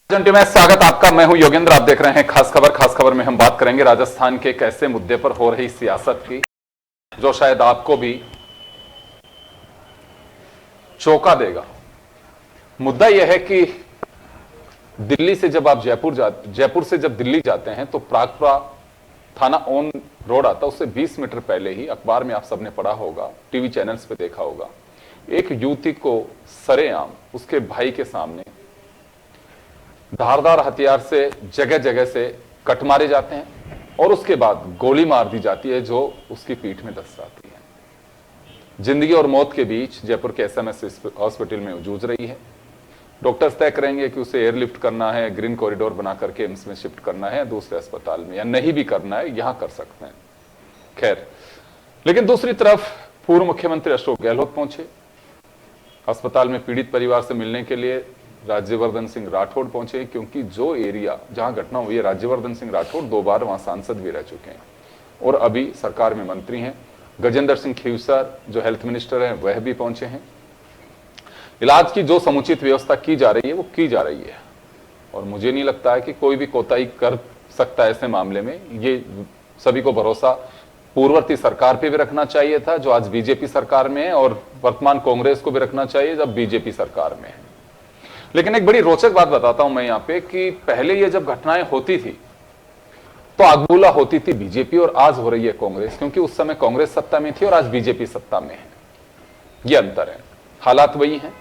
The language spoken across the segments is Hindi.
घंटे में स्वागत आपका। मैं हूं योगेंद्र, आप देख रहे हैं खास खबर। खास खबर में हम बात करेंगे राजस्थान के एक ऐसे मुद्दे पर हो रही सियासत की जो शायद आपको भी चौंका देगा। मुद्दा यह है कि दिल्ली से जब आप जयपुर से जब दिल्ली जाते हैं तो प्रागपुरा थाना ऑन रोड आता है। उससे 20 मीटर पहले ही अखबार में आप सबने पढ़ा होगा, टीवी चैनल्स पे देखा होगा, एक युवती को सरेआम उसके भाई के सामने धारदार हथियार से जगह जगह से कट मारे जाते हैं और उसके बाद गोली मार दी जाती है जो उसकी पीठ में दस जाती है। जिंदगी और मौत के बीच जयपुर के एसएमएस हॉस्पिटल में जूझ रही है। डॉक्टर्स तय करेंगे कि उसे एयरलिफ्ट करना है, ग्रीन कॉरिडोर बना करके एम्स में शिफ्ट करना है, दूसरे अस्पताल में, या नहीं भी करना है, यहां कर सकते हैं। खैर, लेकिन दूसरी तरफ पूर्व मुख्यमंत्री अशोक गहलोत पहुंचे अस्पताल में पीड़ित परिवार से मिलने के लिए। राज्यवर्धन सिंह राठौड़ पहुंचे क्योंकि जो एरिया जहां घटना हुई है, राज्यवर्धन सिंह राठौड़ 2 बार वहां सांसद भी रह चुके हैं और अभी सरकार में मंत्री हैं। गजेंद्र सिंह खीवसर जो हेल्थ मिनिस्टर हैं वह भी पहुंचे हैं। इलाज की जो समुचित व्यवस्था की जा रही है वो की जा रही है और मुझे नहीं लगता है कि कोई भी कोताही कर सकता है ऐसे मामले में। ये सभी को भरोसा पूर्ववर्ती सरकार पे भी रखना चाहिए था जो आज बीजेपी सरकार में है, और वर्तमान कांग्रेस को भी रखना चाहिए जब बीजेपी सरकार में है। लेकिन एक बड़ी रोचक बात बताता हूं मैं यहां पे कि पहले ये जब घटनाएं होती थी तो आगबूला होती थी बीजेपी और आज हो रही है कांग्रेस, क्योंकि उस समय कांग्रेस सत्ता में थी और आज बीजेपी सत्ता में है। ये अंतर है। हालात वही हैं,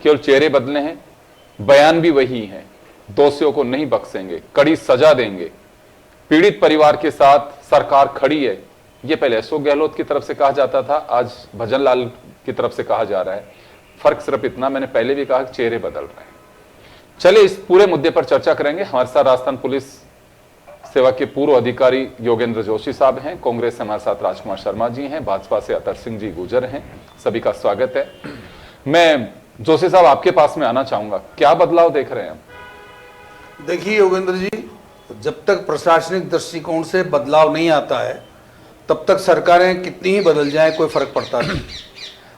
केवल चेहरे बदले हैं, बयान भी वही हैं। दोषियों को नहीं बख्शेंगे, कड़ी सजा देंगे, पीड़ित परिवार के साथ सरकार खड़ी है। ये पहले अशोक गहलोत की तरफ से कहा जाता था, आज भजन लाल की तरफ से कहा जा रहा है। फर्क सिर्फ इतना, मैंने पहले भी कहा कि चेहरे बदल रहे हैं। चलिए इस पूरे मुद्दे पर चर्चा करेंगे। हमारे साथ राजस्थान पुलिस सेवा के पूर्व अधिकारी योगेंद्र जोशी साहब हैं, कांग्रेस से हमारे साथ राजकुमार शर्मा जी हैं, भाजपा से अतर सिंह जी गुजर हैं। सभी का स्वागत है। मैं जोशी साहब आपके पास में आना चाहूंगा, क्या बदलाव देख रहे हैं? देखिए योगेंद्र जी, जब तक प्रशासनिक दृष्टिकोण से बदलाव नहीं आता है तब तक सरकारें कितनी ही बदल जाए कोई फर्क पड़ता नहीं।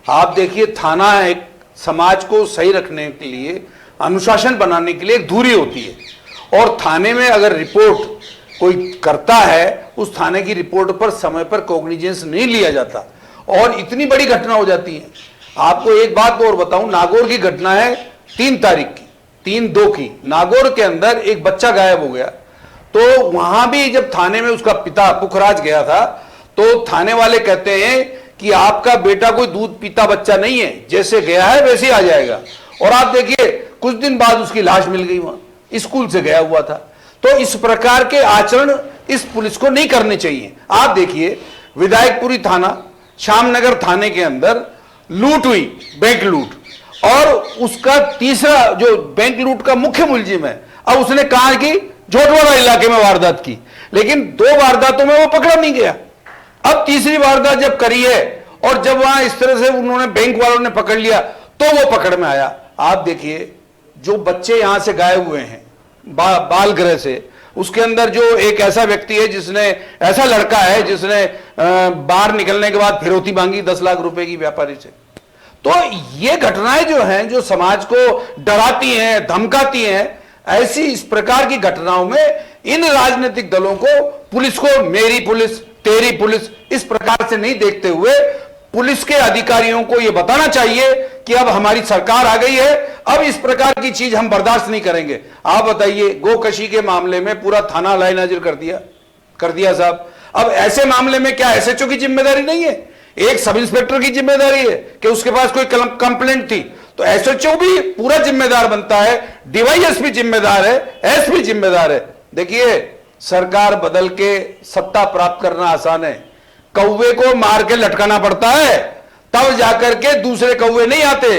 आप देखिए, थाना एक समाज को सही रखने के लिए, अनुशासन बनाने के लिए एक धुरी होती है और थाने में अगर रिपोर्ट कोई करता है, उस थाने की रिपोर्ट पर समय पर कॉग्निजेंस नहीं लिया जाता और इतनी बड़ी घटना हो जाती है। आपको एक बात और बताऊं, नागौर की घटना है 3 तारीख की, 3/2 की। नागौर के अंदर एक बच्चा गायब हो गया, तो वहां भी जब थाने में उसका पिता पुखराज गया था तो थाने वाले कहते हैं कि आपका बेटा कोई दूध पीता बच्चा नहीं है, जैसे गया है वैसे ही आ जाएगा। और आप देखिए कुछ दिन बाद उसकी लाश मिल गई, वहां स्कूल से गया हुआ था। तो इस प्रकार के आचरण इस पुलिस को नहीं करने चाहिए। आप देखिए, विधायकपुरी थाना, श्यामनगर थाने के अंदर लूट हुई, बैंक लूट, और उसका तीसरा जो बैंक लूट का मुख्य मुलजिम है, अब उसने कहा कि झोटवाड़ा इलाके में वारदात की, लेकिन 2 वारदातों में वो पकड़ा नहीं गया। अब तीसरी वारदात जब करी है और जब वहां इस तरह से उन्होंने बैंक वालों ने पकड़ लिया तो वो पकड़ में आया। आप देखिए, जो बच्चे यहां से गायब हुए हैं बाल गृह से, उसके अंदर जो एक ऐसा व्यक्ति है जिसने, ऐसा लड़का है जिसने बाहर निकलने के बाद फिरौती मांगी 10 लाख रुपए की व्यापारी से। तो ये घटनाएं जो हैं, जो समाज को डराती हैं, धमकाती हैं, ऐसी इस प्रकार की घटनाओं में इन राजनीतिक दलों को, पुलिस को मेरी पुलिस तेरी पुलिस इस प्रकार से नहीं देखते हुए पुलिस के अधिकारियों को यह बताना चाहिए कि अब हमारी सरकार आ गई है, अब इस प्रकार की चीज हम बर्दाश्त नहीं करेंगे। आप बताइए, गोकशी के मामले में पूरा थाना लाइनाजिर कर दिया साहब। अब ऐसे मामले में क्या एसएचओ की जिम्मेदारी नहीं है? एक सब इंस्पेक्टर की जिम्मेदारी है कि उसके पास कोई कंप्लेंट थी तो एसएचओ भी पूरा जिम्मेदार बनता है, डीवाईएसपी जिम्मेदार है, एसपी जिम्मेदार है। देखिए, सरकार बदल के सत्ता प्राप्त करना आसान है, कौवे को मार के लटकाना पड़ता है, तब जाकर के दूसरे कौवे नहीं आते।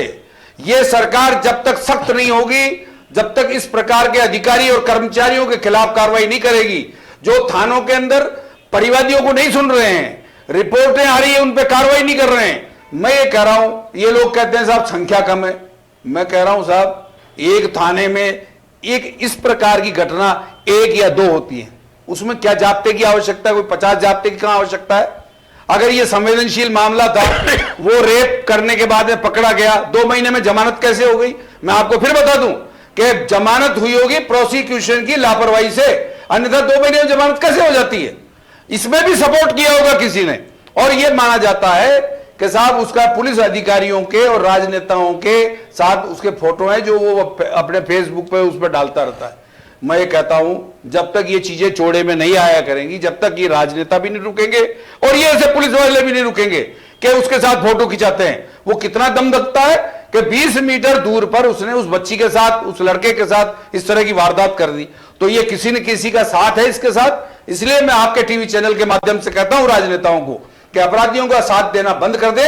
ये सरकार जब तक सख्त नहीं होगी, जब तक इस प्रकार के अधिकारी और कर्मचारियों के खिलाफ कार्रवाई नहीं करेगी, जो थानों के अंदर परिवादियों को नहीं सुन रहे हैं, रिपोर्टें आ रही है, उन पर कार्रवाई नहीं कर रहे हैं। मैं ये कह रहा हूं, ये लोग कहते हैं साहब संख्या कम है, मैं कह रहा हूं साहब, एक थाने में एक इस प्रकार की घटना 1 या 2 होती है, उसमें क्या जाब्ते की आवश्यकता है? कोई 50 जाब्ते की कहां आवश्यकता है? अगर ये संवेदनशील मामला था, वो रेप करने के बाद में पकड़ा गया, 2 महीने में जमानत कैसे हो गई? मैं आपको फिर बता दूं कि जमानत हुई होगी प्रोसिक्यूशन की लापरवाही से, अन्यथा 2 महीने में जमानत कैसे हो जाती है? इसमें भी सपोर्ट किया होगा किसी ने। और यह माना जाता है कि साहब उसका पुलिस अधिकारियों के और राजनेताओं के साथ उसके फोटो हैं जो वो अपने फेसबुक पे उस पर डालता रहता है। मैं ये कहता हूं जब तक ये चीजें चोड़े में नहीं आया करेंगी, जब तक ये राजनेता भी नहीं रुकेंगे और ये ऐसे पुलिस वाले भी नहीं रुकेंगे कि उसके साथ फोटो खिंचाते हैं। वो कितना दम रखता है कि 20 मीटर दूर पर उसने उस बच्ची के साथ, उस लड़के के साथ इस तरह की वारदात कर दी। तो ये किसी न किसी का साथ है इसके साथ। इसलिए मैं आपके टीवी चैनल के माध्यम से कहता हूं राजनेताओं को कि अपराधियों का साथ देना बंद कर दे।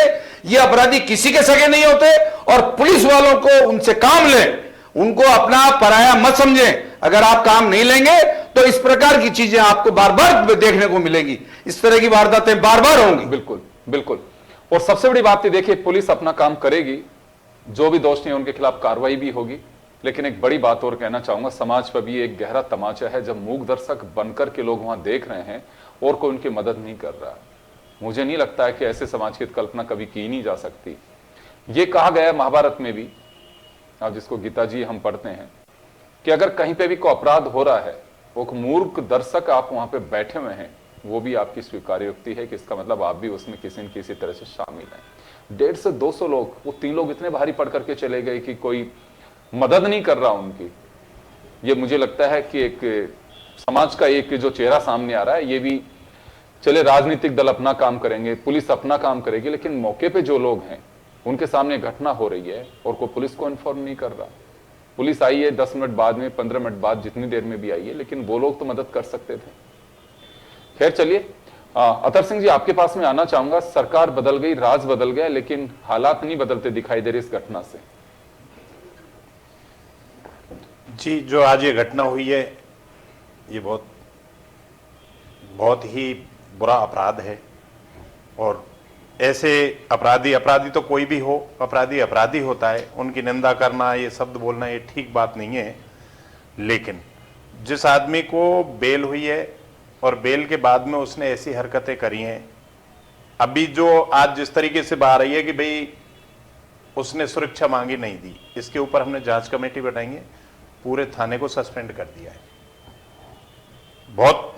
ये अपराधी किसी के सगे नहीं होते और पुलिस वालों को उनसे काम लें, उनको अपना पराया मत समझें। अगर आप काम नहीं लेंगे तो इस प्रकार की चीजें आपको बार बार देखने को मिलेंगी, इस तरह की वारदातें बार बार होंगी। बिल्कुल बिल्कुल। और सबसे बड़ी बात ये देखिए, पुलिस अपना काम करेगी, जो भी दोष नहीं उनके खिलाफ कार्रवाई भी होगी। लेकिन एक बड़ी बात और कहना चाहूंगा, समाज पर भी एक गहरा तमाचा है जब मूक दर्शक बनकर के लोग वहां देख रहे हैं और कोई उनकी मदद नहीं कर रहा। मुझे नहीं लगता है कि ऐसे समाज की कल्पना कभी की नहीं जा सकती। ये कहा गया है महाभारत में भी, आप जिसको गीता जी हम पढ़ते हैं, कि अगर कहीं पे भी कोई अपराध हो रहा है, वो मूर्ख दर्शक आप वहां पे बैठे हुए हैं, वो भी आपकी स्वीकार्योक्ति है कि इसका मतलब आप भी उसमें किसी न किसी तरह से शामिल हैं। 150 से 200 लोग, वो 3 लोग इतने भारी पड़ करके चले गए कि कोई मदद नहीं कर रहा उनकी। ये मुझे लगता है कि एक समाज का एक जो चेहरा सामने आ रहा है, ये भी चले राजनीतिक दल अपना काम करेंगे, पुलिस अपना काम करेगी, लेकिन मौके पे जो लोग हैं उनके सामने घटना हो रही है और कोई पुलिस को इन्फॉर्म नहीं कर रहा। पुलिस आई है 10 मिनट बाद में, 15 मिनट बाद, जितनी देर में भी आई है, लेकिन वो लोग तो मदद कर सकते थे। खैर चलिए, अतर सिंह जी आपके पास में आना चाहूंगा। सरकार बदल गई, राज बदल गया, लेकिन हालात नहीं बदलते दिखाई दे रहे इस घटना से। जी, जो आज ये घटना हुई है, ये बहुत ही बुरा अपराध है। और ऐसे अपराधी तो कोई भी हो, अपराधी होता है, उनकी निंदा करना, ये शब्द बोलना, ये ठीक बात नहीं है। लेकिन जिस आदमी को बेल हुई है और बेल के बाद में उसने ऐसी हरकतें करी हैं, अभी जो आज जिस तरीके से बाहर आई है कि भाई उसने सुरक्षा मांगी नहीं दी, इसके ऊपर हमने जांच कमेटी बनाएंगे, पूरे थाने को सस्पेंड कर दिया है। बहुत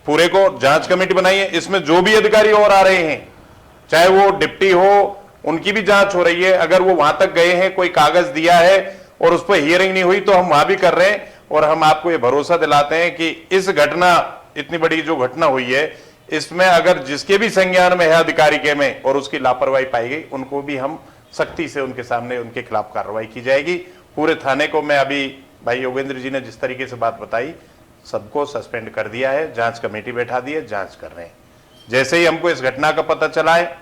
पूरे को जांच कमेटी बनाई है। इसमें जो भी अधिकारी और आ रहे हैं, चाहे वो डिप्टी हो, उनकी भी जांच हो रही है। अगर वो वहां तक गए हैं, कोई कागज दिया है और उस पर हियरिंग नहीं हुई, तो हम वहां भी कर रहे हैं। और हम आपको ये भरोसा दिलाते हैं कि इस घटना, इतनी बड़ी जो घटना हुई है, इसमें अगर जिसके भी संज्ञान में है अधिकारी के में और उसकी लापरवाही पाई गई, उनको भी हम सख्ती से उनके सामने उनके खिलाफ कार्रवाई की जाएगी। पूरे थाने को, मैं अभी भाई योगेंद्र जी ने जिस तरीके से बात बताई, सबको सस्पेंड कर दिया है, जांच कमेटी बैठा दी है, जांच कर रहे हैं। जैसे ही हमको इस घटना का पता चला है,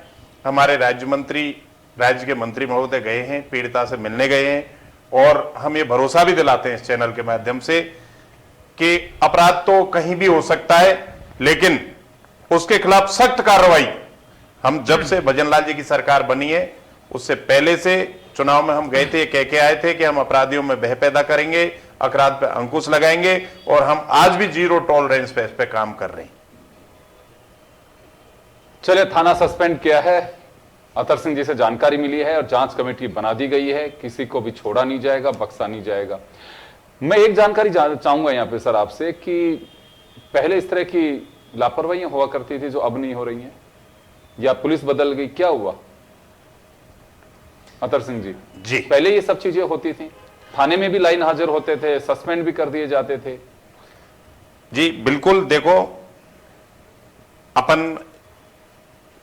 हमारे राज्य के मंत्री महोदय गए हैं, पीड़िता से मिलने गए हैं। और हम ये भरोसा भी दिलाते हैं इस चैनल के माध्यम से कि अपराध तो कहीं भी हो सकता है, लेकिन उसके खिलाफ सख्त कार्रवाई, हम जब से भजन लाल जी की सरकार बनी है, उससे पहले से चुनाव में हम गए थे, कह के आए थे कि हम अपराधियों में भय पैदा करेंगे, अपराध पे अंकुश लगाएंगे, और हम आज भी 0 टॉलरेंस पे इस पे काम कर रहे हैं। चलिए, थाना सस्पेंड किया है, अतर सिंह जी से जानकारी मिली है और जांच कमेटी बना दी गई है। किसी को भी छोड़ा नहीं जाएगा, बख्शा नहीं जाएगा। मैं एक जानकारी चाहूंगा यहाँ पे सर आपसे कि पहले इस तरह की लापरवाहियां हुआ करती थी जो अब नहीं हो रही हैं, या पुलिस बदल गई, क्या हुआ अतर सिंह जी? जी, पहले ये सब चीजें होती थी, थाने में भी लाइन हाजिर होते थे, सस्पेंड भी कर दिए जाते थे। जी बिल्कुल। देखो, अपन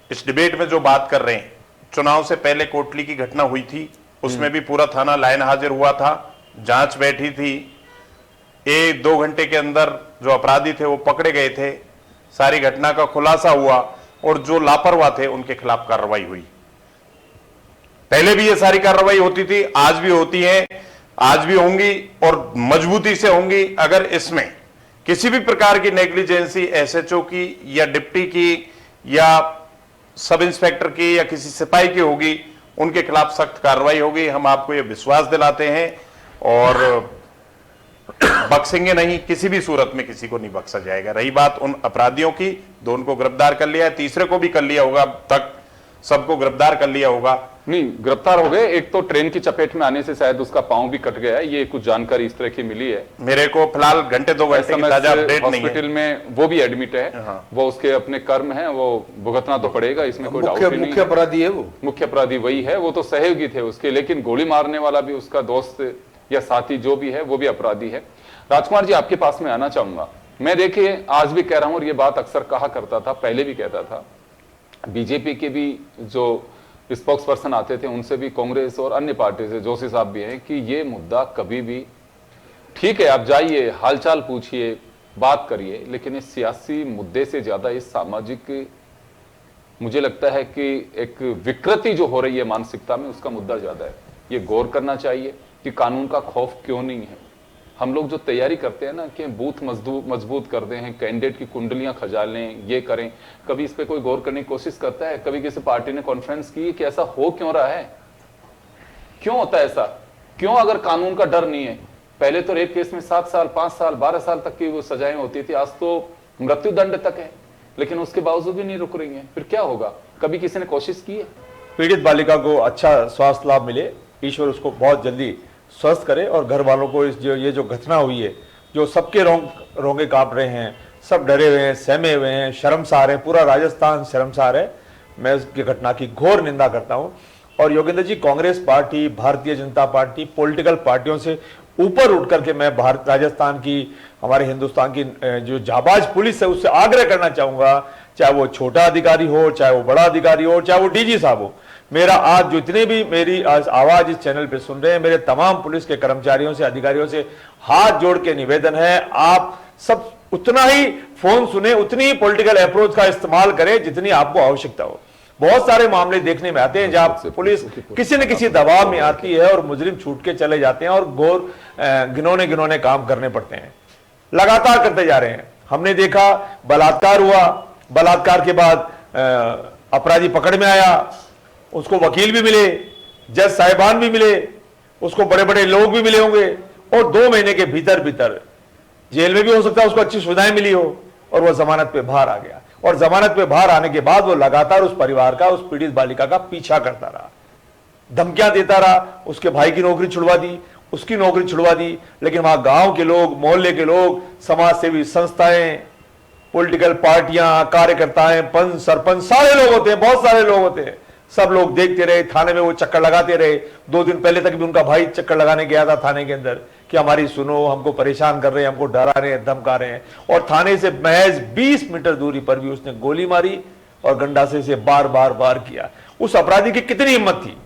इस डिबेट में जो बात कर रहे हैं, चुनाव से पहले कोटली की घटना हुई थी, उसमें भी पूरा थाना लाइन हाजिर हुआ था, जांच बैठी थी, 1-2 घंटे के अंदर जो अपराधी थे वो पकड़े गए थे, सारी घटना का खुलासा हुआ और जो लापरवाह थे उनके खिलाफ कार्रवाई हुई। पहले भी ये सारी कार्रवाई होती थी, आज भी होती है, आज भी होंगी और मजबूती से होंगी। अगर इसमें किसी भी प्रकार की नेग्लिजेंसी एसएचओ की या डिप्टी की या सब इंस्पेक्टर की या किसी सिपाही की होगी, उनके खिलाफ सख्त कार्रवाई होगी। हम आपको ये विश्वास दिलाते हैं और बख्शेंगे नहीं, किसी भी सूरत में किसी को नहीं बख्शा जाएगा। रही बात उन अपराधियों की, 2 को गिरफ्तार कर लिया है, तीसरे को भी कर लिया होगा अब तक, सबको गिरफ्तार कर लिया होगा। नहीं, गिरफ्तार हो गए। एक तो ट्रेन की चपेट में आने से शायद उसका पांव भी कट गया है, ये कुछ जानकारी इस तरह की मिली है। मेरे को फिलहाल घंटे 2 घंटे की ताजा अपडेट नहीं है। हॉस्पिटल में वो भी एडमिट है। हाँ। वो उसके अपने कर्म है, वो भुगतना तो पड़ेगा, इसमें कोई डाउट नहीं। मुख्य अपराधी है वो, मुख्य अपराधी वही है, वो तो सहयोगी थे उसके, लेकिन गोली मारने वाला भी उसका दोस्त या साथी जो भी है वो भी अपराधी है। राजकुमार जी, आपके पास में आना चाहूंगा। मैं देखिए आज भी कह रहा हूं और ये बात अक्सर कहा करता था, पहले भी कहता था, बीजेपी के भी जो स्पोक्स पर्सन आते थे उनसे भी, कांग्रेस और अन्य पार्टी से, जोशी साहब भी हैं, कि ये मुद्दा कभी भी, ठीक है आप जाइए हालचाल पूछिए बात करिए, लेकिन इस सियासी मुद्दे से ज्यादा इस सामाजिक, मुझे लगता है कि एक विकृति जो हो रही है मानसिकता में, उसका मुद्दा ज्यादा है। ये गौर करना चाहिए कि कानून का खौफ क्यों नहीं है। हम लोग जो तैयारी करते हैं ना कि बूथ मजबूत कर दें, कैंडिडेट की कुंडलियां खजा लें, ये करें, कभी इस पे कोई गौर करने की कोशिश करता है? कभी किसी पार्टी ने कॉन्फ्रेंस की कि ऐसा हो क्यों रहा है, क्यों होता है ऐसा, क्यों? अगर कानून का डर नहीं है, पहले तो रेप केस में 7 साल 5 साल 12 साल तक की वो सजाएं होती थी, आज तो मृत्यु दंड तक है, लेकिन उसके बावजूद भी नहीं रुक रही है। फिर क्या होगा? कभी किसी ने कोशिश की है? पीड़ित बालिका को अच्छा स्वास्थ्य लाभ मिले, ईश्वर उसको बहुत जल्दी स्वस्थ करे, और घर वालों को ये जो घटना हुई है, जो सबके रोंगे कांप रहे हैं, सब डरे हुए हैं, सहमे हुए हैं, शर्मसार हैं, पूरा राजस्थान शर्मसार है। मैं इसकी घटना की घोर निंदा करता हूं। और Yogendra ji, Congress party, Bharatiya Janata party, political पार्टियों से ऊपर उठ करके मैं राजस्थान की, हमारे हिंदुस्तान की जो जाबाज पुलिस है उससे आग्रह करना चाहूंगा, चाहे वो छोटा अधिकारी हो, चाहे वो बड़ा अधिकारी हो, चाहे वो डीजी साहब हो। मेरा आज जितने भी मेरी आज आवाज इस चैनल पे सुन रहे हैं, मेरे तमाम पुलिस के कर्मचारियों से, अधिकारियों से हाथ जोड़ के निवेदन है, आप सब उतना ही फोन सुने, उतनी ही पॉलिटिकल अप्रोच का इस्तेमाल करें जितनी आपको आवश्यकता हो। बहुत सारे मामले देखने में आते हैं जहां पुलिस किसी न किसी दबाव में आती है और मुजरिम छूट के चले जाते हैं और घोर घिनौने काम करने पड़ते हैं, लगातार करते जा रहे हैं। हमने देखा बलात्कार हुआ, बलात्कार के बाद अपराधी पकड़ में आया, उसको वकील भी मिले, जज साहिबान भी मिले, उसको बड़े बड़े लोग भी मिले होंगे, और 2 महीने के भीतर जेल में भी हो सकता है उसको अच्छी सुविधाएं मिली हो, और वह जमानत पे बाहर आ गया। और जमानत पे बाहर आने के बाद वो लगातार उस परिवार का, उस पीड़ित बालिका का पीछा करता रहा, धमकियां देता रहा, उसके भाई की नौकरी छुड़वा दी, उसकी नौकरी छुड़वा दी। लेकिन वहां गांव के लोग, मोहल्ले के लोग, समाज सेवी संस्थाएं, पॉलिटिकल पार्टियां, कार्यकर्ताएं, पंच सरपंच, सारे लोग होते हैं, बहुत सारे लोग होते हैं, सब लोग देखते रहे, थाने में वो चक्कर लगाते रहे। 2 दिन पहले तक भी उनका भाई चक्कर लगाने गया था थाने के अंदर कि हमारी सुनो, हमको परेशान कर रहे हैं, हमको डरा रहे हैं, धमका रहे हैं। और थाने से महज 20 मीटर दूरी पर भी उसने गोली मारी और गंडासे से बार बार किया। उस अपराधी की कितनी हिम्मत थी!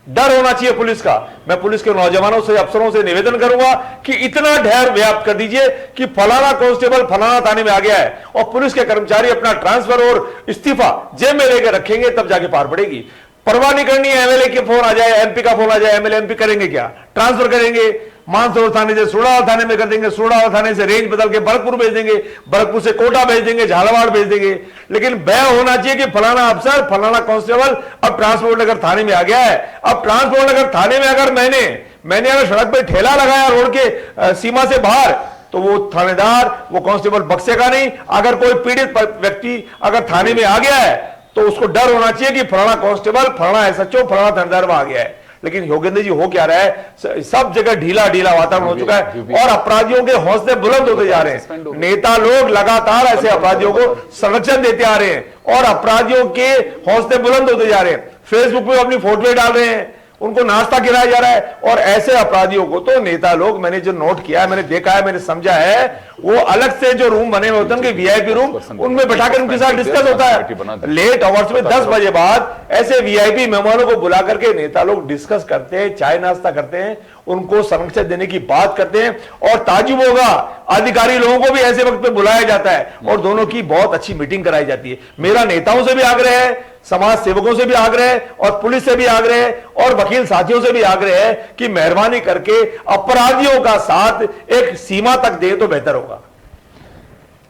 डर होना चाहिए पुलिस का। मैं पुलिस के नौजवानों से, अफसरों से निवेदन करूंगा कि इतना धैर्य व्याप्त कर दीजिए कि फलाना कांस्टेबल फलाना थाने में आ गया है, और पुलिस के कर्मचारी अपना ट्रांसफर और इस्तीफा जेब में लेकर रखेंगे, तब जाके पार पड़ेगी। परवाह नहीं करनी है, एमएलए के फोन आ जाए, एमपी का फोन आ जाए, एमएलए एमपी करेंगे क्या? ट्रांसफर करेंगे, मानसरोवर थाने से सुरडावाला थाने में कर देंगे, सुरडावाला थाने से रेंज बदल के भरतपुर भेज देंगे, भरतपुर से कोटा भेज देंगे, झालावाड़ भेज देंगे। लेकिन भय होना चाहिए कि फलाना अफसर, फलाना कांस्टेबल अब ट्रांसपोर्ट नगर थाने में आ गया है। अब ट्रांसपोर्ट नगर थाने में अगर मैंने अगर सड़क पर ठेला लगाया रोड के सीमा से बाहर, तो वो थानेदार, वो कांस्टेबल बख्शेगा नहीं। अगर कोई पीड़ित व्यक्ति अगर थाने में आ गया है तो उसको डर होना चाहिए कि फलाना कांस्टेबल, फलाना एसएचओ, फलाना थानेदार आ गया है। लेकिन योगेंद्र जी, हो क्या रहा है, सब जगह ढीला वातावरण हो चुका है और अपराधियों के हौसले बुलंद होते जा रहे हैं। नेता लोग लगातार ऐसे अपराधियों को संरक्षण देते आ रहे हैं और अपराधियों के हौसले बुलंद होते जा रहे हैं। फेसबुक पे अपनी फोटो डाल रहे हैं, उनको नाश्ता खिलाया जा रहा है। और ऐसे अपराधियों को तो नेता लोग, मैंने जो नोट किया है, मैंने देखा है, मैंने समझा है, वो अलग से जो रूम बने हुए होते हैं, वीआईपी रूम, उनमें बैठाकर उनके साथ डिस्कस होता है। लेट आवर्स में 10 बजे बाद ऐसे वीआईपी मेहमानों को बुला करके नेता लोग डिस्कस करते हैं, चाय नाश्ता करते हैं, उनको संरक्षण देने की बात करते हैं। और ताजुब होगा, अधिकारी लोगों को भी ऐसे वक्त पे बुलाया जाता है और दोनों की बहुत अच्छी मीटिंग कराई जाती है। मेरा नेताओं से भी आग्रह है, समाज सेवकों से भी आग्रह है, और पुलिस से भी आग्रह है, और वकील साथियों से भी आग्रह है कि मेहरबानी करके अपराधियों का साथ एक सीमा तक दे तो बेहतर होगा।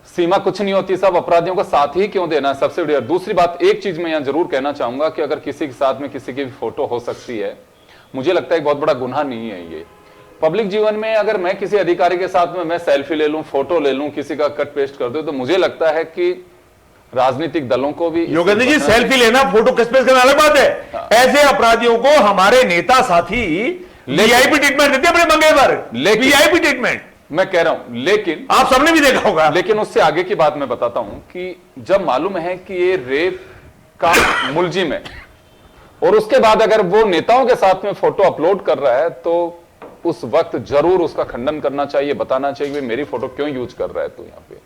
सीमा कुछ नहीं होती, सब अपराधियों का साथ ही क्यों देना है, सबसे बढ़िया। दूसरी बात, एक चीज मैं यहां जरूर कहना चाहूंगा कि अगर किसी के साथ में किसी की भी फोटो हो सकती है, मुझे लगता है बहुत बड़ा गुनाह नहीं है ये। पब्लिक जीवन में अगर मैं किसी अधिकारी के साथ में मैं सेल्फी ले लूं, फोटो ले लूं, किसी का कट पेस्ट कर दूं, तो मुझे लगता है कि राजनीतिक दलों को भी योगेंद्र जी, सेल्फी लेना, फोटो कस्पेस करना अलग बात है। ऐसे अपराधियों को हमारे नेता साथी वीआईपी ट्रीटमेंट देते अपने मंगे पर, वीआईपी ट्रीटमेंट। मैं कह रहा हूं, लेकिन आप सबने भी देखा होगा। लेकिन उससे आगे की बात मैं बताता हूं कि जब मालूम है कि ये रेप का मुलजिम है और उसके बाद अगर वो नेताओं के साथ में फोटो अपलोड कर रहा है तो उस वक्त जरूर उसका खंडन करना चाहिए, बताना चाहिए कि मेरी फोटो क्यों यूज कर रहा है तू यहां पे।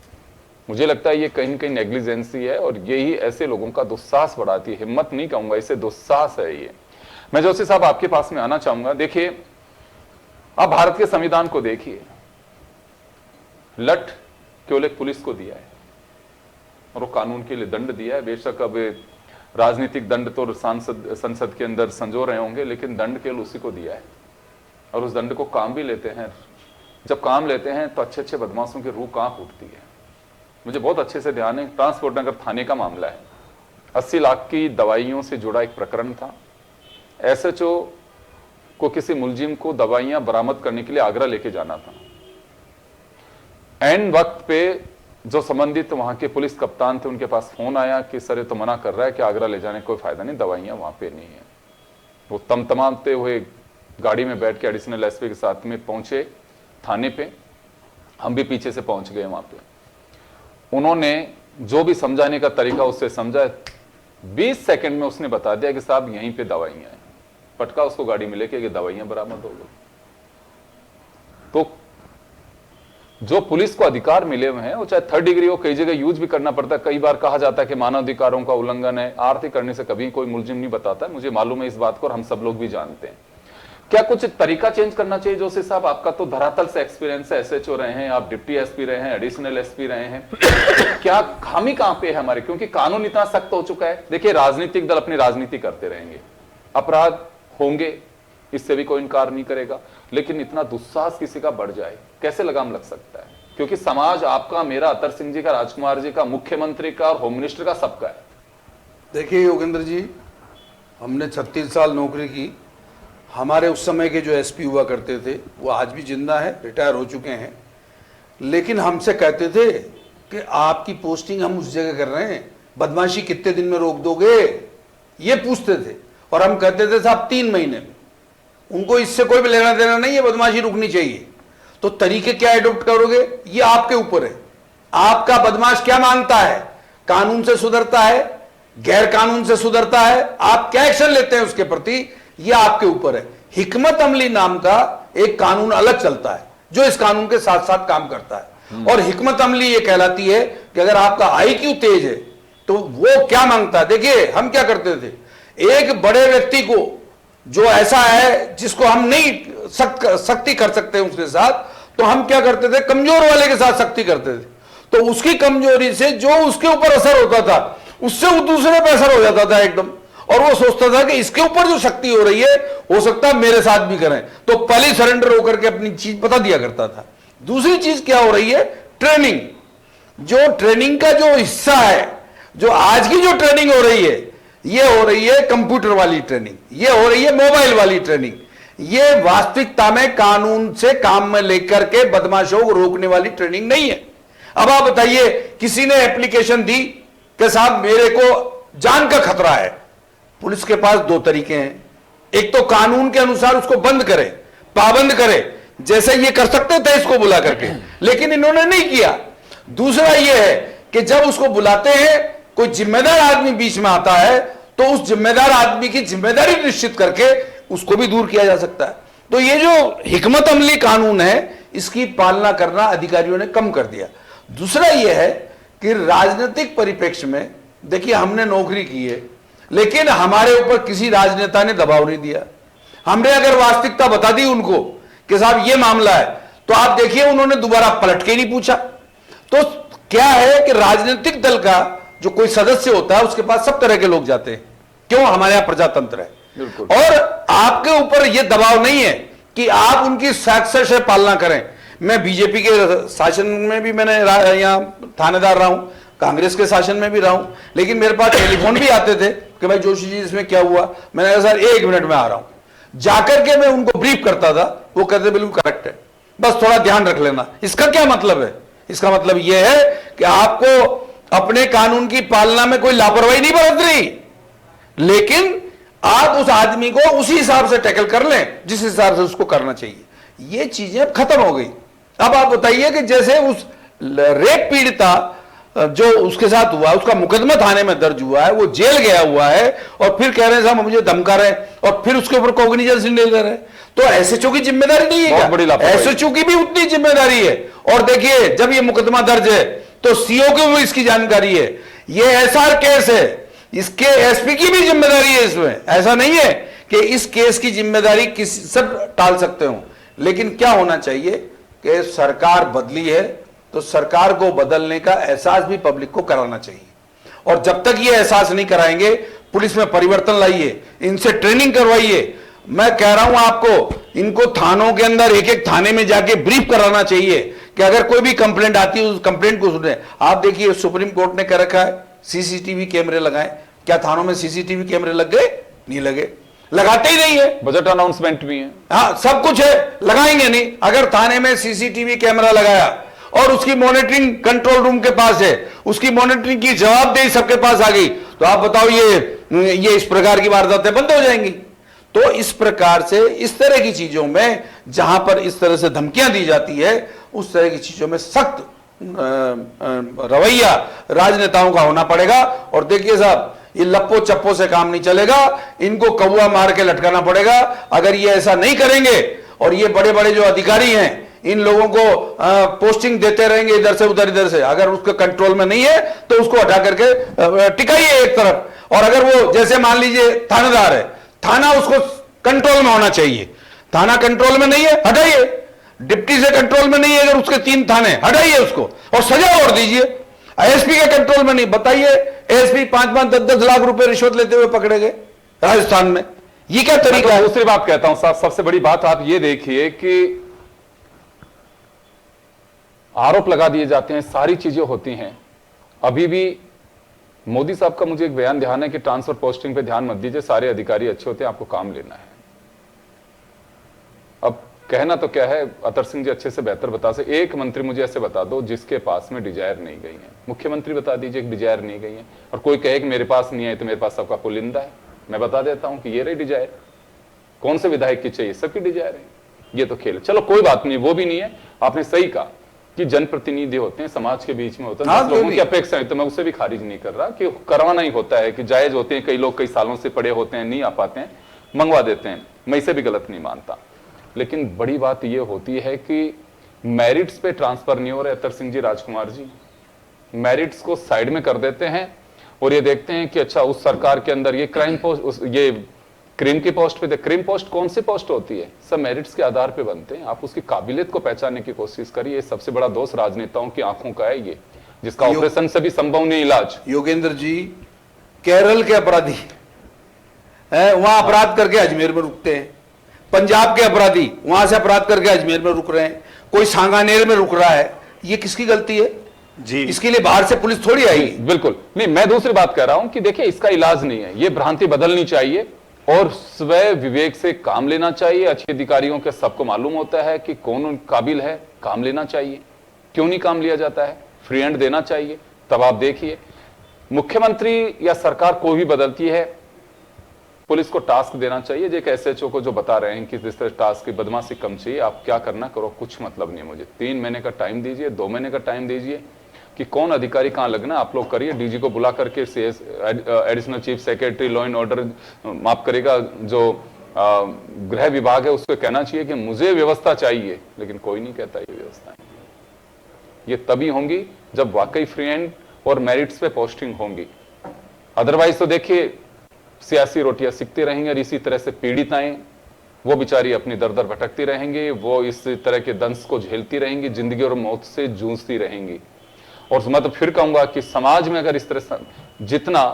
मुझे लगता है ये कहीं न कहीं नेग्लिजेंसी है और यही ऐसे लोगों का दुस्साहस बढ़ाती है। हिम्मत नहीं कहूंगा, इसे दुस्साहस है ये। मैं जोशी साहब आपके पास में आना चाहूंगा। देखिए, आप भारत के संविधान को देखिए, लठ केवल एक पुलिस को दिया है और वो कानून के लिए दंड दिया है। बेशक अब राजनीतिक दंड तो संसद के अंदर संजो रहे होंगे, लेकिन दंड केवल उसी को दिया है और उस दंड को काम भी लेते हैं। जब काम लेते हैं तो अच्छे अच्छे बदमाशों की रूह कांप उठती है। मुझे बहुत अच्छे से ध्यान है, ट्रांसपोर्ट नगर थाने का मामला है। 80 लाख की दवाइयों से जुड़ा एक प्रकरण था। एसएचओ को किसी मुलजिम को दवाइयां बरामद करने के लिए आगरा लेके जाना था। एंड वक्त पे जो संबंधित वहां के पुलिस कप्तान थे, उनके पास फोन आया कि सर ये तो मना कर रहा है कि आगरा ले जाने कोई फायदा नहीं, दवाइयां वहां पे नहीं है। वो तमतमाते हुए गाड़ी में बैठ के एडिशनल एसपी के साथ में पहुंचे थाने पे। हम भी पीछे से पहुंच गए वहां पे। उन्होंने जो भी समझाने का तरीका उससे समझा, 20 सेकंड में उसने बता दिया कि साहब यहीं पे दवाइयां हैं। पटका उसको गाड़ी में लेके, दवाइयां बरामद हो गई। तो जो पुलिस को अधिकार मिले हुए हैं वो चाहे 3rd डिग्री हो, कई जगह यूज भी करना पड़ता है। कई बार कहा जाता है कि मानवाधिकारों का उल्लंघन है, आरती करने से कभी कोई मुलजिम नहीं बताता। मुझे मालूम है इस बात को और हम सब लोग भी जानते हैं। क्या कुछ तरीका चेंज करना चाहिए जोशी साहब? आपका तो धरातल से एक्सपीरियंस है, एसएचओ रहे हैं, आप डिप्टी एसपी रहे हैं, एडिशनल एसपी रहे हैं। क्या खामी कहां पे है हमारे? क्योंकि कानून इतना सख्त हो चुका है। देखिए, राजनीतिक दल अपनी राजनीति करते रहेंगे, अपराध होंगे, इससे भी कोई इनकार नहीं करेगा, लेकिन इतना दुस्साहस किसी का बढ़ जाए, कैसे लगाम लग सकता है? क्योंकि समाज आपका, मेरा, अतर सिंह जी का, राजकुमार जी का, मुख्यमंत्री का और होम मिनिस्टर का, सबका है। देखिए योगेंद्र जी, हमने 36 साल नौकरी की। हमारे उस समय के जो एसपी हुआ करते थे वो आज भी जिंदा है, रिटायर हो चुके हैं, लेकिन हमसे कहते थे कि आपकी पोस्टिंग हम उस जगह कर रहे हैं, बदमाशी कितने दिन में रोक दोगे, ये पूछते थे। और हम कहते थे साहब 3 महीने में। उनको इससे कोई भी लेना देना नहीं है, बदमाशी रुकनी चाहिए। तो तरीके क्या एडॉप्ट करोगे ये आपके ऊपर है। आपका बदमाश क्या मांगता है, कानून से सुधरता है, गैर कानून से सुधरता है, आप क्या एक्शन लेते हैं उसके प्रति, ये आपके ऊपर है। हिकमत अमली नाम का एक कानून अलग चलता है जो इस कानून के साथ साथ काम करता है। और हिकमत अमली ये कहलाती है कि अगर आपका आईक्यू तेज है तो वो क्या मांगता है। देखिए, हम क्या करते थे, एक बड़े व्यक्ति को जो ऐसा है जिसको हम नहीं सख्ती कर सकते उसके साथ, तो हम क्या करते थे, कमजोर वाले के साथ सख्ती करते थे। तो उसकी कमजोरी से जो उसके ऊपर असर होता था, उससे वो दूसरे पे असर हो जाता था एकदम। और वो सोचता था कि इसके ऊपर जो शक्ति हो रही है हो सकता है मेरे साथ भी करें, तो पहले सरेंडर होकर के अपनी चीज बता दिया करता था। दूसरी चीज क्या हो रही है, ट्रेनिंग। जो ट्रेनिंग का जो हिस्सा है, जो आज की जो ट्रेनिंग हो रही है, ये हो रही है कंप्यूटर वाली ट्रेनिंग, ये हो रही है मोबाइल वाली ट्रेनिंग। ये वास्तविकता में कानून से काम में लेकर के बदमाशों को रोकने वाली ट्रेनिंग नहीं है। अब आप बताइए, किसी ने एप्लीकेशन दी कि साहब मेरे को जान का खतरा है, पुलिस के पास 2 तरीके हैं। एक तो कानून के अनुसार उसको बंद करे, पाबंद करे, जैसे ये कर सकते थे इसको बुला करके, लेकिन इन्होंने नहीं किया। दूसरा ये है कि जब उसको बुलाते हैं, कोई जिम्मेदार आदमी बीच में आता है, तो उस जिम्मेदार आदमी की जिम्मेदारी निश्चित करके उसको भी दूर किया जा सकता है। तो ये जो हिकमत अमली कानून है, इसकी पालना करना अधिकारियों ने कम कर दिया। दूसरा यह है कि राजनीतिक परिप्रेक्ष्य में, देखिए हमने नौकरी की है, लेकिन हमारे ऊपर किसी राजनेता ने दबाव नहीं दिया। हमने अगर वास्तविकता बता दी उनको कि साहब ये मामला है, तो आप देखिए उन्होंने दोबारा पलट के नहीं पूछा। तो क्या है कि राजनीतिक दल का जो कोई सदस्य होता है उसके पास सब तरह के लोग जाते हैं। क्यों? हमारे यहां प्रजातंत्र है और आपके ऊपर यह दबाव नहीं है कि आप उनकी सख्त से पालना करें। मैं बीजेपी के शासन में भी मैंने यहां थानेदार रहा हूं, कांग्रेस के शासन में भी रहा हूं, लेकिन मेरे पास टेलीफोन भी आते थे कि भाई जोशी जी इसमें क्या हुआ। मैंने कहा सर 1 मिनट में आ रहा हूं। जाकर के मैं उनको ब्रीफ करता था, वो कहते बिल्कुल करेक्ट है, बस थोड़ा ध्यान रख लेना। इसका क्या मतलब है? इसका मतलब यह है कि आपको अपने कानून की पालना में कोई लापरवाही नहीं बरत रही, लेकिन आप उस आदमी को उसी हिसाब से टैकल कर लें जिस हिसाब से उसको करना चाहिए। ये चीजें अब खत्म हो गई। अब आप बताइए कि जैसे उस रेप पीड़िता जो उसके साथ हुआ, उसका मुकदमा थाने में दर्ज हुआ है, वो जेल गया हुआ है और फिर कह रहे हैं साहब मुझे धमका रहे हैं और फिर उसके ऊपर कॉग्निजेंस नहीं ले रहे। तो एसएचओ की जिम्मेदारी नहीं है क्या? एसएचओ की भी उतनी जिम्मेदारी है। और देखिए जब ये मुकदमा दर्ज है तो सीओ को भी इसकी जानकारी है। ये एसआर केस है, इसके एसपी की भी जिम्मेदारी है इसमें। ऐसा नहीं है कि इस केस की जिम्मेदारी किसी सब टाल सकते हो, लेकिन क्या होना चाहिए कि सरकार बदली है तो सरकार को बदलने का एहसास भी पब्लिक को कराना चाहिए। और जब तक ये एहसास नहीं कराएंगे, पुलिस में परिवर्तन लाइए, इनसे ट्रेनिंग करवाइए। मैं कह रहा हूं आपको, इनको थानों के अंदर एक एक थाने में जाके ब्रीफ कराना चाहिए कि अगर कोई भी कंप्लेंट आती है उस कंप्लेंट को सुने। आप देखिए सुप्रीम कोर्ट ने कह रखा है सीसीटीवी कैमरे लगाएं। क्या थानों में सीसीटीवी कैमरे लग गए? नहीं लगे, लगाते ही नहीं है। बजट अनाउंसमेंट भी है, हाँ सब कुछ है, लगाएंगे नहीं। अगर थाने में सीसीटीवी कैमरा लगाया और उसकी मॉनिटरिंग कंट्रोल रूम के पास है, उसकी मॉनिटरिंग की जवाबदेही सबके पास आ गई, तो आप बताओ ये इस प्रकार की वारदातें बंद हो जाएंगी। तो इस प्रकार से इस तरह की चीजों में जहां पर इस तरह से धमकियां दी जाती है, उस तरह की चीजों में सख्त रवैया राजनेताओं का होना पड़ेगा। और देखिए साहब, ये लप्पो चप्पो से काम नहीं चलेगा, इनको कौवा मार के लटकाना पड़ेगा। अगर ये ऐसा नहीं करेंगे और ये बड़े बड़े जो अधिकारी हैं इन लोगों को पोस्टिंग देते रहेंगे इधर से इधर से, अगर उसके कंट्रोल में नहीं है तो उसको हटा करके टिकाइए एक तरफ। और अगर वो जैसे मान लीजिए थानेदार है, थाना उसको कंट्रोल में होना चाहिए, थाना कंट्रोल में नहीं है, हटाइए। डिप्टी से कंट्रोल में नहीं है अगर उसके 3 थाने, हटाइए उसको और सजा और दीजिए। एसपी के कंट्रोल में नहीं, बताइए एसपी 5-5, 10-10 लाख रुपए रिश्वत लेते हुए पकड़े गए राजस्थान में। ये क्या तरीका है? दूसरी बात कहता हूं साहब, सबसे बड़ी बात आप ये देखिए कि आरोप लगा दिए जाते हैं, सारी चीजें होती हैं। अभी भी मोदी साहब का मुझे एक बयान ध्यान है कि ट्रांसफर पोस्टिंग पे ध्यान मत दीजिए, सारे अधिकारी अच्छे होते हैं, आपको काम लेना है। अब कहना तो क्या है, अतर सिंह जी अच्छे से बेहतर बता से, एक मंत्री मुझे ऐसे बता दो जिसके पास में डिजायर नहीं गई है। मुख्यमंत्री बता दीजिए कि डिजायर नहीं गई है, और कोई कहे कि मेरे पास नहीं है तो मेरे पास सबका पुलिंदा है। मैं बता देता हूं कि ये रही डिजायर। कौन से विधायक की चाहिए? सबकी डिजायर है। ये तो खेल, चलो कोई बात नहीं, वो भी नहीं है। आपने सही कहा कि जनप्रतिनिधि होते हैं, समाज के बीच में होते हैं, लोगों की अपेक्षा है, तो मैं उसे भी खारिज नहीं कर रहा कि करवाना ही होता है, कि जायज होते हैं। कई लोग कई सालों से पड़े होते हैं, नहीं आ पाते हैं, मंगवा देते हैं, मैं इसे भी गलत नहीं मानता। लेकिन बड़ी बात यह होती है कि मेरिट्स पे ट्रांसफर नहीं हो रहे। अतर सिंह जी, राजकुमार जी, मेरिट्स को साइड में कर देते हैं और ये देखते हैं कि अच्छा उस सरकार के अंदर ये क्राइम पोस्ट, ये क्रीम की पोस्ट पे थे। क्रीम पोस्ट कौन सी पोस्ट होती है? सब मेरिट्स के आधार पे बनते हैं। आप उसकी काबिलियत को पहचानने की कोशिश करिए। सबसे बड़ा दोष राजनेताओं की आंखों का है ये, जिसका ऑपरेशन से भी संभव नहीं इलाज। योगेंद्र जी, केरल के अपराधी वहां अपराध करके अजमेर में रुकते हैं, पंजाब के अपराधी वहां से अपराध करके अजमेर में रुक रहे हैं, कोई सांगानेर में रुक रहा है। ये किसकी गलती है जी? इसके लिए बाहर से पुलिस थोड़ी आएगी। बिल्कुल नहीं, मैं दूसरी बात कह रहा हूं कि देखिए इसका इलाज नहीं है, ये भ्रांति बदलनी चाहिए और स्वयं विवेक से काम लेना चाहिए। अच्छे अधिकारियों के सबको मालूम होता है कि कौन काबिल है, काम लेना चाहिए। क्यों नहीं काम लिया जाता है? फ्री हैंड देना चाहिए। तब आप देखिए मुख्यमंत्री या सरकार कोई भी बदलती है, पुलिस को टास्क देना चाहिए। जो एक एसएचओ को जो बता रहे हैं कि जिस तरह टास्क की बदमाशी कम चाहिए, आप क्या करना करो, कुछ मतलब नहीं। मुझे 3 महीने का टाइम दीजिए, 2 महीने का टाइम दीजिए कि कौन अधिकारी कहां लगना, आप लोग करिए। डीजी को बुला करके additional chief secretary law and order, माफ करेगा, जो गृह विभाग है, उसको कहना चाहिए कि मुझे व्यवस्था चाहिए। लेकिन कोई नहीं कहता ये व्यवस्था। ये तभी होंगी जब वाकई फ्री हैंड और मेरिट्स पे पोस्टिंग होंगी। अदरवाइज तो देखिए सियासी रोटियां सिकती रहेंगे और इसी तरह से पीड़िताएं, वो बेचारी अपनी दर दर भटकती रहेंगी, वो इस तरह के दंश को झेलती रहेंगी, जिंदगी और मौत से जूझती रहेंगी। और मैं तो फिर कहूंगा कि समाज में अगर इस तरह से जितना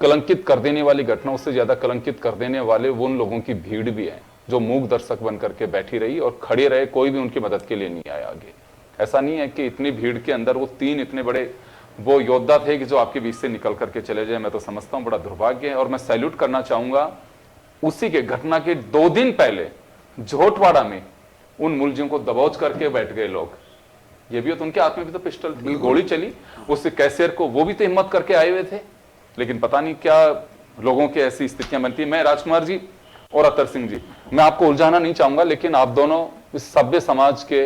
कलंकित कर देने वाली घटना, उससे ज्यादा कलंकित कर देने वाले वो उन लोगों की भीड़ भी है जो मूक दर्शक बन करके बैठी रही और खड़े रहे, कोई भी उनकी मदद के लिए नहीं आया आगे। ऐसा नहीं है कि इतनी भीड़ के अंदर वो 3 इतने बड़े वो योद्धा थे कि जो आपके बीच से निकल करके चले जाए। मैं तो समझता हूं बड़ा दुर्भाग्य है। और मैं सैल्यूट करना चाहूंगा उसी के घटना के 2 दिन पहले झोटवाड़ा में उन मुलजिमों को दबोच करके बैठ गए लोग, ये भी तो उनके हाथ में भी तो पिस्टल थी, गोली चली, उससे कैशियर को वो भी तो हिम्मत करके आए हुए थे, लेकिन पता नहीं क्या लोगों की ऐसी स्थितियां बनती है। मैं राजकुमार जी और अतर सिंह जी, मैं आपको उलझाना नहीं चाहूंगा, लेकिन आप दोनों इस सभ्य समाज के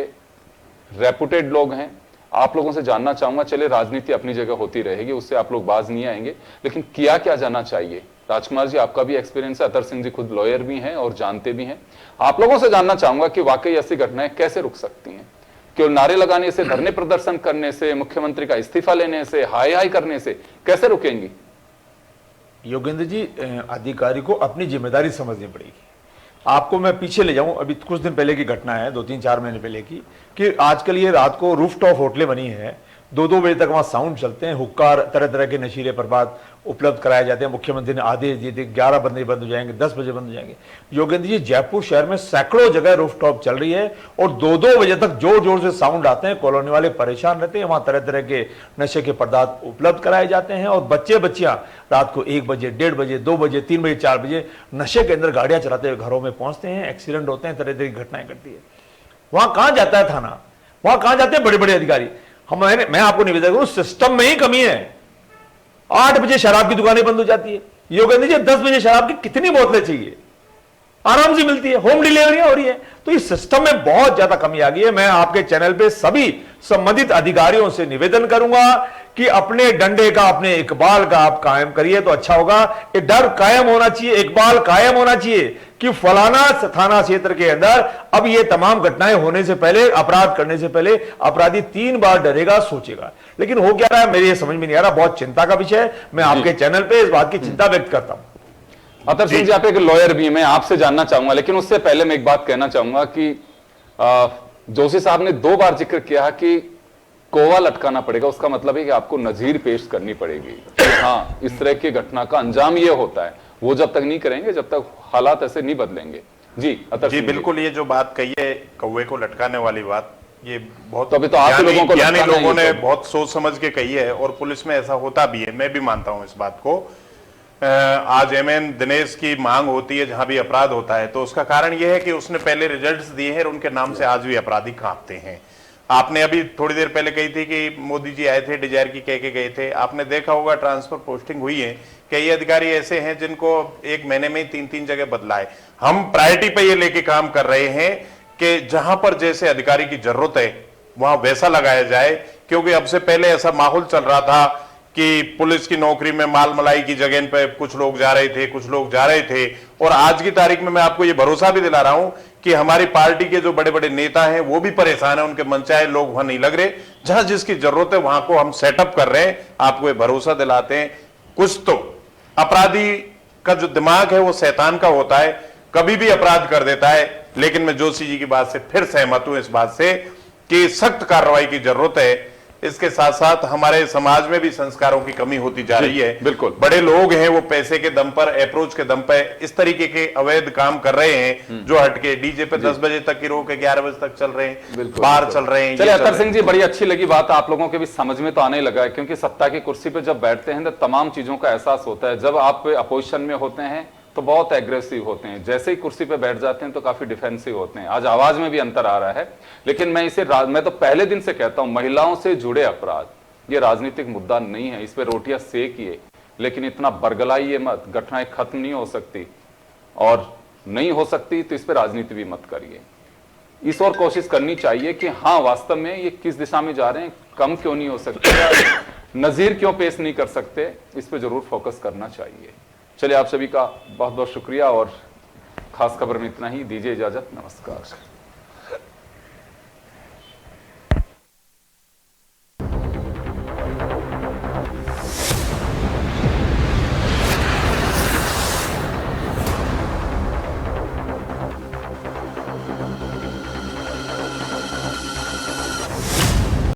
रेपुटेड लोग हैं, आप लोगों से जानना चाहूंगा, चले राजनीति अपनी जगह होती रहेगी, उससे आप लोग बाज नहीं आएंगे, लेकिन किया क्या जाना चाहिए। राजकुमार जी आपका भी एक्सपीरियंस है, अतर सिंह जी खुद लॉयर भी हैं और जानते भी हैं, आप लोगों से जानना चाहूंगा कि वाकई ऐसी घटनाएं कैसे रुक सकती हैं। केवल नारे लगाने से, धरने प्रदर्शन करने से, मुख्यमंत्री का इस्तीफा लेने से, हाय हाय करने से कैसे रुकेंगी? योगेंद्र जी, अधिकारी को अपनी जिम्मेदारी समझनी पड़ेगी। आपको मैं पीछे ले जाऊं, अभी कुछ दिन पहले की घटना है, 2-3-4 महीने पहले की, कि आजकल ये रात को रूफटॉप होटलें बनी हैं, 2-2 बजे तक वहां साउंड चलते हैं, हुक्का, तरह तरह के नशीले पदार्थ उपलब्ध कराए जाते हैं। मुख्यमंत्री ने आदेश दिए थे 11 बजे बंद हो जाएंगे, 10 बजे बंद हो जाएंगे। योगेंद्र जी, जयपुर शहर में सैकड़ों जगह रूफटॉप चल रही है और 2-2 बजे तक जोर जोर से साउंड आते हैं, कॉलोनी वाले परेशान रहते हैं। वहां तरह तरह के नशे के पदार्थ उपलब्ध कराए जाते हैं और बच्चे बच्चियां रात को 1 बजे, 1:30 बजे, 2 बजे, 3 बजे, 4 बजे नशे के अंदर गाड़ियां चलाते हुए घरों में पहुंचते हैं, एक्सीडेंट होते हैं, तरह तरह की घटनाएं घटती है। वहां कहां जाता है थाना, वहां कहां जाते हैं बड़े बड़े अधिकारी? मैं आपको निवेदन करूं, सिस्टम में ही कमी है। 8 बजे शराब की दुकानें बंद हो जाती है। योगेंद्र जी, 10 बजे शराब की कितनी बोतलें चाहिए? आराम से मिलती है, होम डिलीवरी हो रही है। तो इस सिस्टम में बहुत ज्यादा कमी आ गई है। मैं आपके चैनल पे सभी संबंधित अधिकारियों से निवेदन करूंगा कि अपने डंडे का, अपने इकबाल का आप कायम करिए तो अच्छा होगा। एक डर कायम होना चाहिए, इकबाल कायम होना चाहिए कि फलाना थाना क्षेत्र के अंदर अब ये तमाम घटनाएं होने से पहले, अपराध करने से पहले अपराधी 3 बार डरेगा, सोचेगा। लेकिन हो क्या रहा है मेरे ये समझ में नहीं आ रहा। बहुत चिंता का विषय है। मैं आपके चैनल पे इस बात की चिंता व्यक्त करता हूं। अतर सिंह जी, आप एक लॉयर भी हैं, मैं आपसे जानना चाहूंगा, लेकिन उससे पहले मैं एक बात कहना चाहूंगा कि जोशी साहब ने 2 बार जिक्र किया कि कोवा लटकाना पड़ेगा। उसका मतलब है कि आपको नजीर पेश करनी पड़ेगी। हाँ, इस तरह की घटना का अंजाम ये होता है। वो जब तक नहीं करेंगे, जब तक हालात ऐसे नहीं बदलेंगे। जी अतर जी सिंह बिल्कुल, ये जो बात कही है कौवे को लटकाने वाली बात, ये बहुत तो अभी तो आप लोगों को ज्ञानी लटकाना लोगों ही ने तो। बहुत सोच समझ के कही है और पुलिस में ऐसा होता भी है, मैं भी मानता हूं इस बात को। आज एमएन दिनेश की मांग होती है जहां भी अपराध होता है, तो उसका कारण यह है कि उसने पहले रिजल्ट्स दिए हैं और उनके नाम से आज भी अपराधी कांपते हैं। आपने अभी थोड़ी देर पहले कही थी कि मोदी जी आए थे, डिजायर की कह के गए थे। आपने देखा होगा ट्रांसफर पोस्टिंग हुई है, कई अधिकारी ऐसे हैं जिनको 1 महीने में 3-3 जगह बदला है। हम प्रायोरिटी पे ये लेके काम कर रहे हैं कि जहां पर जैसे अधिकारी की जरूरत है वहां वैसा लगाया जाए, क्योंकि अब से पहले ऐसा माहौल चल रहा था कि पुलिस की नौकरी में माल मलाई की जगह पे कुछ लोग जा रहे थे, कुछ लोग जा रहे थे। और आज की तारीख में मैं आपको ये भरोसा भी दिला रहा हूं कि हमारी पार्टी के जो बड़े बड़े नेता हैं वो भी परेशान हैं, उनके मनचाहे लोग वहां नहीं लग रहे। जहां जिसकी जरूरत है वहां को हम सेटअप कर रहे हैं। आपको ये भरोसा दिलाते हैं, कुछ तो अपराधी का जो दिमाग है वो शैतान का होता है, कभी भी अपराध कर देता है। लेकिन मैं जोशी जी की बात से फिर सहमत हूं इस बात से कि सख्त कार्रवाई की जरूरत है। इसके साथ साथ हमारे समाज में भी संस्कारों की कमी होती जा रही है। बिल्कुल, बड़े लोग हैं वो पैसे के दम पर, अप्रोच के दम पर इस तरीके के अवैध काम कर रहे हैं जो हटके डीजे पे 10 बजे तक की रोक 11 बजे तक चल रहे हैं, बार चल रहे हैं। चलिए अतर सिंह जी, बड़ी अच्छी लगी बात, आप लोगों के भी समझ में तो आने लगा है, क्योंकि सत्ता की कुर्सी पे जब बैठते हैं तो तमाम चीजों का एहसास होता है। जब आप अपोजिशन में होते हैं तो बहुत एग्रेसिव होते हैं, जैसे ही कुर्सी पे बैठ जाते हैं तो काफी डिफेंसिव होते हैं। आज आवाज में भी अंतर आ रहा है। लेकिन मैं तो पहले दिन से कहता हूं, महिलाओं से जुड़े अपराध ये राजनीतिक मुद्दा नहीं है, इस पे रोटियां सेकिए, लेकिन इतना बरगलाइए मत। घटनाएं खत्म नहीं हो सकती, और नहीं हो सकती तो इस पे राजनीति भी मत करिए। इस और कोशिश करनी चाहिए कि हाँ, वास्तव में ये किस दिशा में जा रहे हैं, कम क्यों नहीं हो सकते, नजीर क्यों पेश नहीं कर सकते, इस पे जरूर फोकस करना चाहिए। चलिए, आप सभी का बहुत बहुत शुक्रिया, और खास खबर में इतना ही। दीजिए इजाजत, नमस्कार।